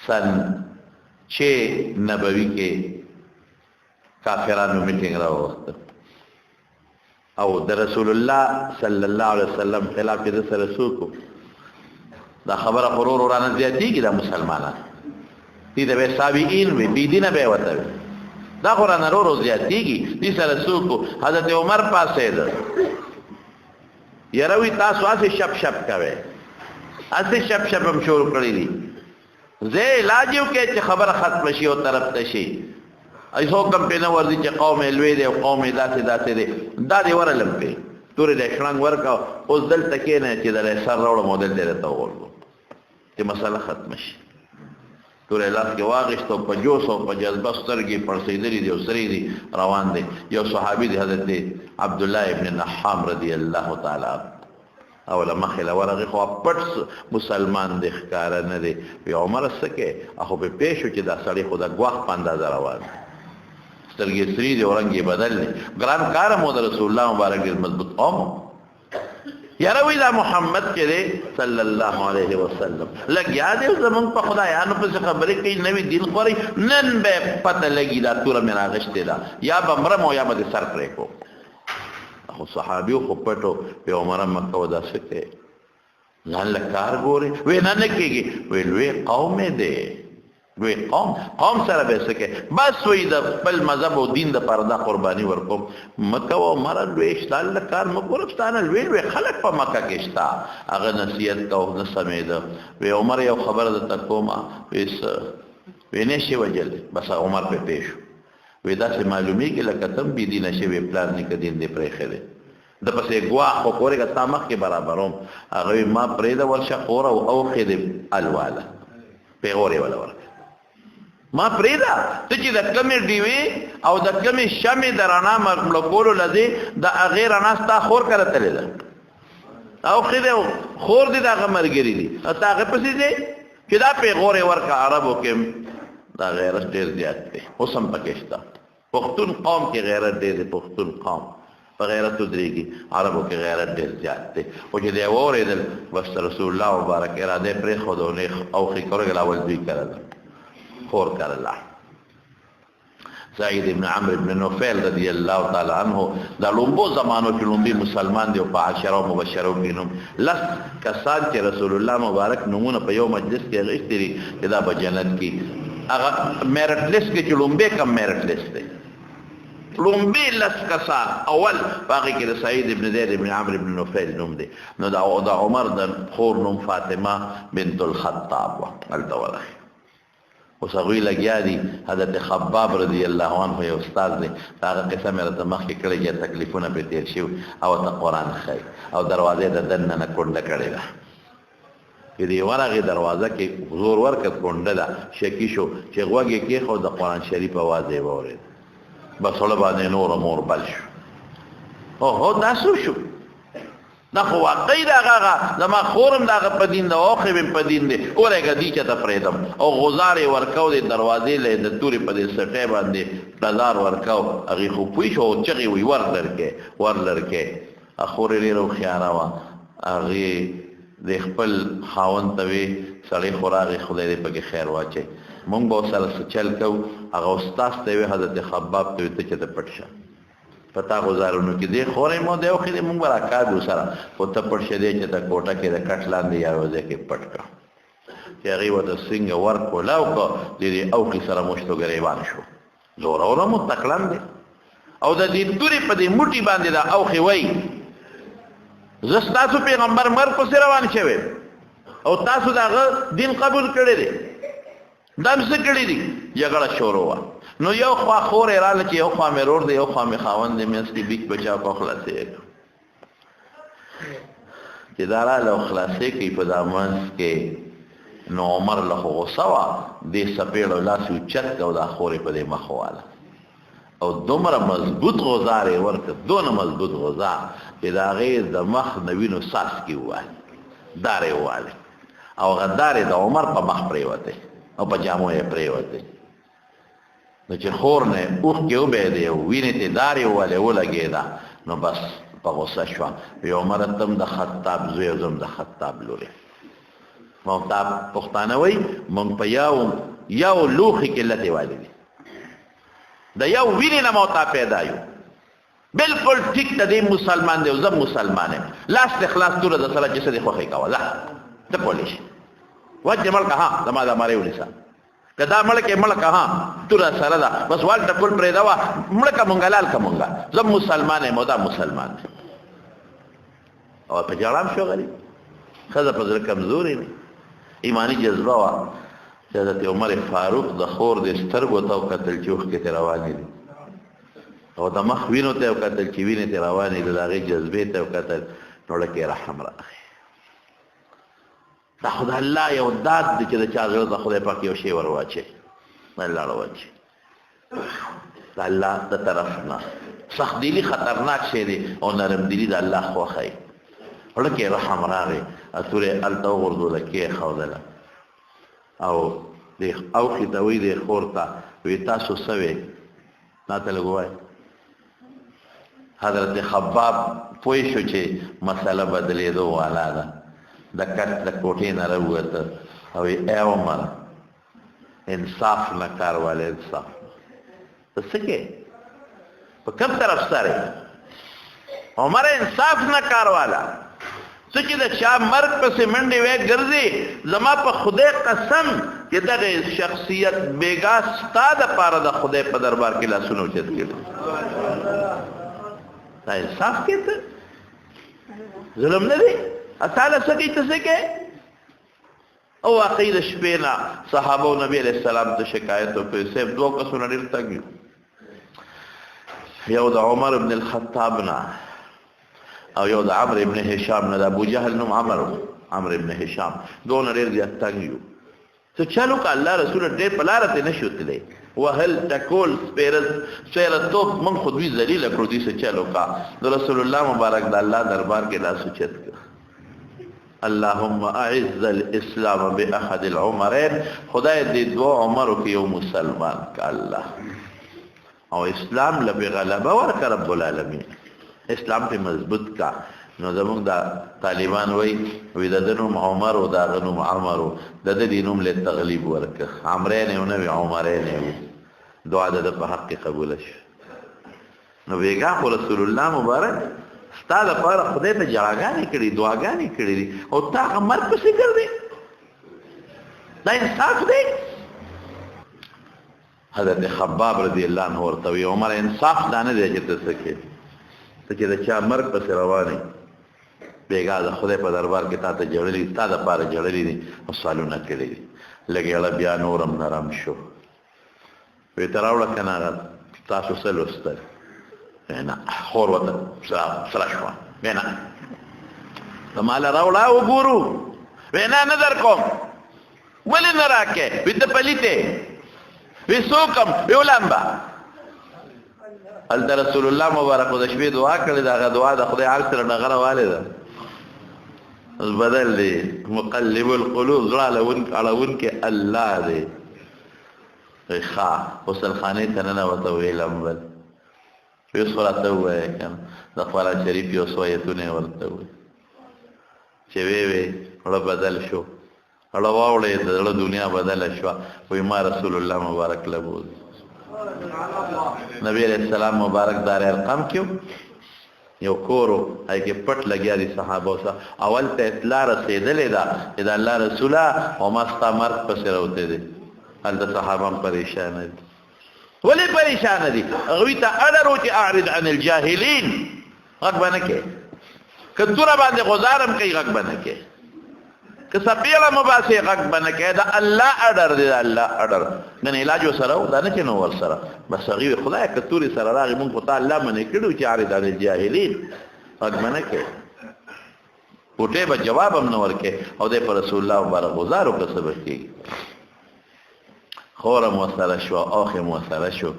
سن 6 نبوي کې کافرانو میټینګ راوسته او د رسول الله صلی الله علیه وسلم خلاف د سره سوکو دا خبره غرور ورانه زیاتېږي د مسلمانانو دي د سابقین وي بی دینه به وته دا قرآن رو زیاتېږي دي سره سوکو حضرت عمر پاسې ده یروي تاسو اسې شپ شپ کوي اسې شپ شپ هم شروع کړی دي زه علاج یو کې چې خبره ختم شي او طرف ته شي ایسو کم په نو ورځي چې قوم لوی دی او قوم داسې داسې دی دا دی ورلم په تورې د شړنګ ورکا اوس دلته کې نه چې د سر راوړ مودل دی ته ورغلو چې مسله ختم شي تورې لاس کې واغښت او په جوش او په جذبه سترګې پړسېدلې دي او سرې دي روان دي یو صحابي دی حضرت عبد الله ابن نحام رضی الله تعالی او لما خلا ورغه خو پټ مسلمان د ښکار نه دی عمر سکه اخو په پېښو چې دا سړی خو د غواخ پانداز روان سترګې سری دی اورنګي بدل ګران کار مو د رسول الله مبارک مضبوط قوم یاروی دا محمد کې دی صلی الله علیه وسلم لګیا دی زمون په خدایانو په خبرې کې نوې دین خوري نن به پته لګی دا تور مې راغشته دا یا بمرم او یا به سر پرې کو خو صحابیو خو پټو په عمر مکه ودا سکے ځان لکار ګوري وې نه کېږي وې قوم دې وې قوم سره به سکے بس وې د خپل مذهب او دین د پردا قرباني ورکوم مکه او عمر وې اشتال لکار مګورستانه وې خلک په مکه کې شتا هغه نصیحت کو نه سمید وې عمر یو خبره د تکوما وې نشي وجل بس عمر په پېښ وې دا څه معلومي کې لکه تم بي دي نشي وې پلان نه کدين دې پرې خله د پسې ګوا خو کورګه تامخ کې برابروم هغه ما پرې دا ورشه خور او خې الواله په اوري ولا ور ما پرې دا ته چې د کمې دیوي او د کمې شمې درانا ملکولو لذي د غیر اناستا خور کرته لیدا او خې خور دي دا مرګري دي او تاغه پسې دي چې دا په غوري ورکا عربو کې دا غیرت ډیر زیات دی اوس هم پکشتا پښتون قوم کې غیرت ډیر دی پښتون قوم په غیرت درېږي عربو کې غیرت ډیر زیات دی او چې دی اوریدل بس رسول الله مبارک اراده پرې خودونه او خې کورګ لاول دوی کړل خور کړل سعید ابن عمرو ابن نوفل رضی الله تعالی عنہ دا لومبو زمانو کې لومبي مسلمان دی او په عشره مبشرو کینم لس کسان چې رسول الله مبارک نمونه په یو مجلس کې غشتري دا په جنت کې هغه میرټ لیست کې لومبه کم میرټ لیست دی لومبه لس کسان اول باقي کې سعید ابن زید ابن عمرو ابن نوفل نوم دی نو دا عمر د خور نوم فاطمه بنت الخطاب الدوله وسغوی لګیا دي حضرت خباب رضی الله عنه یو استاد دی هغه قصه مې راته مخکې کړې چې تکلیفونه په تیر شي او ته قران خای او دروازه د دننه نه کونډه کړې ده دې ورغه دروازه کې زور ورکړ کونډه ده شکی شو چې غوږی کې خو د قران شریف आवाज یې وورید بس ول باندې نور مور بل شو او هو تاسو شو دا خو واقعي دا غاغه زما خورم دا په دین دا اوخه په دین دی اورګه دي چې ته فریدم او غزار ورکاو د دروازې له د توري په دې سټه باندې بازار ورکاو هغه خو پوي شو چې وی ورلرکه اخور لري خیانه وا هغه د خپل خاون ته وی سړی خوراغه خدای دې په خیر واچي مونږ به سره چل کو هغه استاد ته وی حضرت خباب ته چې ته پټشه پتا گزارونو کې دی خورې مو دی خو دې مونږ راکا دو سره او ته پټ شه دی چې تا کوټه کې د کټ لاندې یارو ځکه پټ کا چې هغه وته څنګه ورکو لاو کو دې او کې سره مشتو غریبان شو زور اور مو تکلان دی او د دې توري په دې موټي باندې دا او خي وای زستاسو پیغمبر مر کو سره روان شوی او تاسو دا دین قبول کړی دی دم څه کړی دی جګړه شروع وا نو یو خوا خور رااله چې یو خوا مې رور دی یو خوا مې خاوند دی مې سړي بیک بچا کو خلاصې چې دا رااله خلاصې کې په دامن کې نو عمر له غوسه وا دې سپېړو لاسو چت او دا خورې په دې مخواله او دومره مضبوط غزار ورته دونه مضبوط غزار چې دا غیر د مخ نوینو ساس کې وای دارې واله او غدارې د عمر په مخ پرې وته او په جامو یې پرې وته نو چې خور نه اوخ کې وبې دی وینې ته دارې واله ولګې دا نو بس په غوسه شو یو عمر تم د خطاب زوی زم د خطاب لوري مونږ ته پښتانه وایي مونږ په یو لوښي کې لتې والي دي د یو وینې نه مو ته پیدا یو بالکل ټیک ته دی مسلمان دی او زه مسلمان یم لاس د خلاص توره د سره چې څه دې خوښۍ کوه ځه ته کولی شي وجه مړکه ها زما دا ماری ونیسه که دا مړکې مړکه ها توره سره ده بس وال ټکول پرېږده وه مړکه مونږه لال که مونږه زه مسلمان یم او دا مسلمان دی او په جړام شو غریب ښځه په زړه کمزورې نه ایماني جذبه وه چې حضرت عمر فاروق د خور د سترګو ته وکتل چې اوښکې ترې روانې دي او د مخ وینو ته وکتل چې وینې ترې روانې دي د هغې جذبې ته وکتل نو ړکې رحم راغی دا خو د الله یو داد دی چې د چا زړه ته خدای پاک یو شی ور واچوي الله راواچوي د الله د طرف نه سختدلي خطرناک شی دی او نرمدلي د الله خوښه ړکې رحم راغی تورې هلته وغورځوله کېښودله او اوښې ته وایي دی خور ته وایي تاسو څه وې راته لږ ووایه حضرت خباب پوه شو چې مسله بدلېدو والا ده د کټ د کوټې نه راووته او ای عمر انصاف نه کار والا انصاف ته څه کې په کوم طرف سره عمر انصاف نه کار والا څه چې د چا مرګ پسې منډې وی ګرځي زما په خدای قسم چې دغه شخصیت بیګا ستا دپاره د خدای په دربار کې لاسونه اوچت کړي دا انصاف کې ته ظلم نه دی تعالی څه کوي ته څه کې او واقعي د شپې نه صحابه نبی علیه السلام ته شکایت وکړي صاحب دوه کسونه ډېر تنګ یو د عمر بن الخطاب نه او یو د عمرو ابن هشام نه د ابو جهل نوم عمرو ابن هشام دونه ډېر زیات تنګ یو څه چلو که الله رسول ډېر په لاره ته نه شو تللی وهل ټکول سپېرتوب موږ خو دوی ذلیله کړو دوی څه چلو که د رسول الله مبارک د الله دربار کې لاس اوچت کړ اللهم اعز الاسلام باحد العمرين خدای دې دوه عمرو کې یو مسلمان که الله او اسلام له غلبه ورکړه رب العالمین اسلام په مضبوط کا نو زمونږ د طالبان وایي د ده نوم عمر و د هغه نوم عمر و د ده دې نوم له تغلیب ورکړه عمرین یې ونه وي عمرین یې وي دعا د ده په حق کې قبوله شوه نو بېګا خو رسول الله مبارک ستا دپاره خدای ته جړاګانې کړي دعاګانې کړي دي او تا هغه مرګ پسې ګرځې دا انصاف دی حضرت خباب رضی الله عنه ورته وي عمر انصاف دا نه دی چې ته څه کوې ته چې د چا مرګ پسې روان یې بېګا د خدای په دربار کې تا ته جړلي تا دپاره جړلي دي او سوالونه کړي دي لږ بیا نور هم نرم شو وی ته راوړه که نه هغه تاسو څه لوستل نه خور ورته سره شوه وی نه ته ماله راوړه وګورو وی نه نه در کوم ولې نه راکې وی ته پلیتې وی څوکم وی ولامبه هلته رسول الله مبارک د شپې دعا کړې ده هغه دعا د خدای عرش سره ډغره والې ده بدل دی مقلب القلوب زړه اړونکی الله دی ښه غسل خانې ته ننوته ویلم بل یو څه راته ووایه که نه د قرآن شریف یو څو ایتونه یې ورته ووایي چې ویې زړه بدل شو زړه واوړېد د زړه دنیا بدله شوه وایي ما رسول الله مبارک لبوز نبی علیہ السلام مبارک دار ارقم کیو یو کورو ای کې پټ لګیا دي صحابه سره اول ته اطلاع رسېدلې ده چې د الله رسوله او ما ستا مرګ پسې راوتی دی هلته صحابه هم پریشانه دي ولې پریشانه دي هغوی ته اډر و چې اعرض عن الجاهلین غږ به نه کوې که توره باندې غزارم کوي غږ به نه کوې که سپیړه مباسې غږ به نه کوې د الله اډر دی د الله اډر ګنې علاج ورسره و دا نه چې نو ورسره بس هغې وي خدایه که تورې سره راغې مونږ خو تا الله منې کړي چې اعرض عن الجاهلین غږ به نه کوې پوټې به جواب هم نه ورکوې او دی په رسول الله مبارک غزار وکړه څه به کېږي خور هم ورسره شوه اوښ هم ورسره شو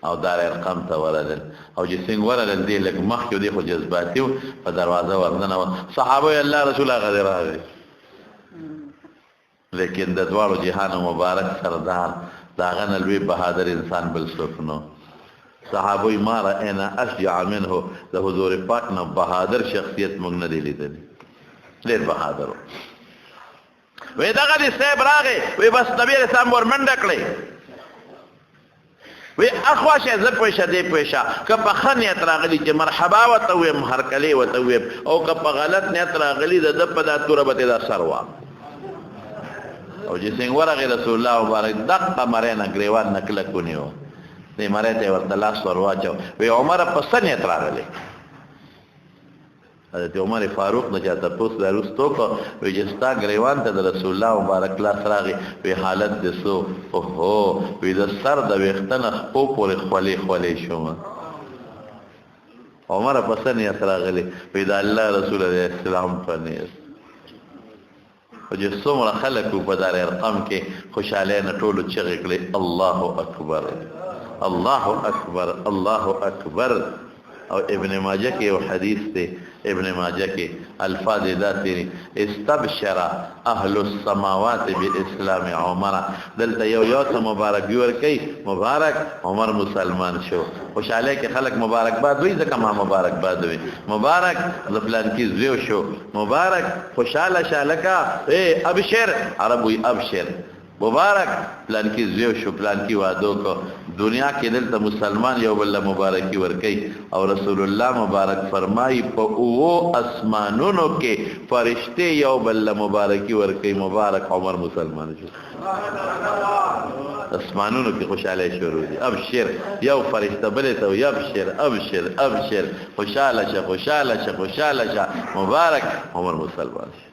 او دار ارقم ته ورغلل او چې څنګه ورغلل دی لږ مخکې دی خو جذباتي و په دروازه ورننوت صحابه یې الله رسول هغه دی راغی لیکن د دواړو جهان مبارک سردار د هغه نه لوی بهادر انسان بل څوک نو صحابه ما رأینا اشجع منه د حضور پاک نه بهادر شخصیت موږ نه دی لیدلی ډېر بهادر و وې دغه دې صاحب راغې وې بس نبی علیہ السلام ور منډه کړې وې اخواشه ز پوښه دې پوښه که په خنیت راغلی چې مرحبا وته وې هرکلی وته وې او که په غلط نیت راغلی د په دا توربته دا سروا او چې څنګه ورغه رسول الله مبارک دغه مرینه گریوان نکله کونیو دې مرته ورته لاس ورواچو وې عمر په سنیت راغلی حضرت عمر فاروق نه چاته پوس دروستو کو وجستا گریوان ته رسول الله مبارک لا سراغي په حالت دسو اوهو وې د سر د وختنه خو پورې خولي خولي شو عمر په سنیت راغلی وې د الله رسول الله اسلام پنه او چې څومره خلک په دار ارقام کې خوشاله نه ټولو چغې کړې الله اکبر الله اکبر الله اکبر او ابن ماجه کې یو حدیث دی ابن ماجه کې الفاظ ذاتي استبشر اهل السماوات بالاسلام عمر دلته یو ته مبارک ور کوي مبارک عمر مسلمان شو خوشاله کې خلک مبارکباد وي ځکه ما مبارکباد وي مبارک ظفلان کې زیو شو مبارک خوشاله شالکا اے ابشر عربوي ابشر مبارک پلان کی زیو شو پلان کی وعدو کو دنیا کې دلته مسلمان یو بل مبارکي ورکي او رسول الله مبارک فرمایي په او اسمانونو کې فرشته یو بل مبارکي ورکي مبارک عمر مسلمان شو اسمانونو کې خوشاله شروع دي ابشر یو فرشته بل ته ابشر ابشر ابشر خوشاله شه خوشاله شه خوشاله شه مبارک عمر مسلمان شو